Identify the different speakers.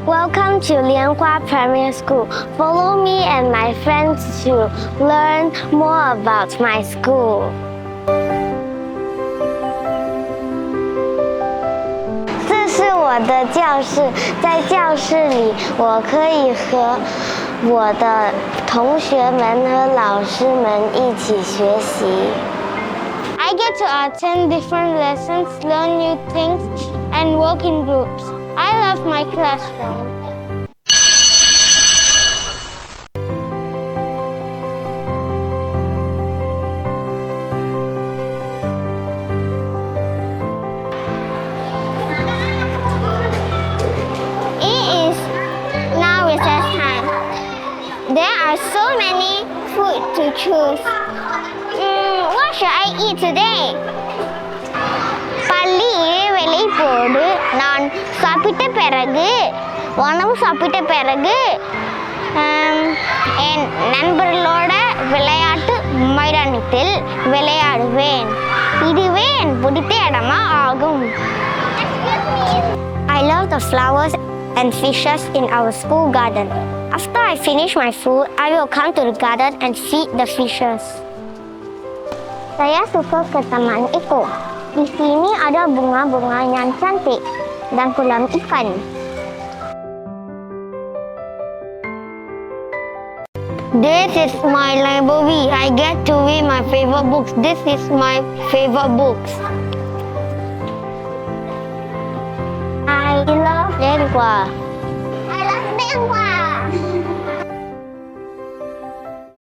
Speaker 1: Welcome to Lianhua Primary School. Follow me and my friends to learn more about my school. 这是我的教室，在教室里，我可以和我的同学们和老师们一起学习。I get to attend different lessons, learn new things, and work in groups. I love my classroom. It is now recess time. There are so many food to choose. What should I eat today? பள்ளி இடைவேளை போடு நான் சாப்பிட்ட பிறகு உணவு சாப்பிட்ட பிறகு என் நண்பர்களோட விளையாட்டு மைதானத்தில் விளையாடுவேன். இதுவே என் பிடித்த இடமா ஆகும். I love the flowers and fishes in our school garden. After I finish my food, I will come to the garden and feed the fishes. Saya suka ke taman Eko. Di sini ada bunga-bunga yang cantik dan kolam ikan. This is my library. I get to read my favorite books. This is my favorite books. I love Lianhua. I love Lianhua.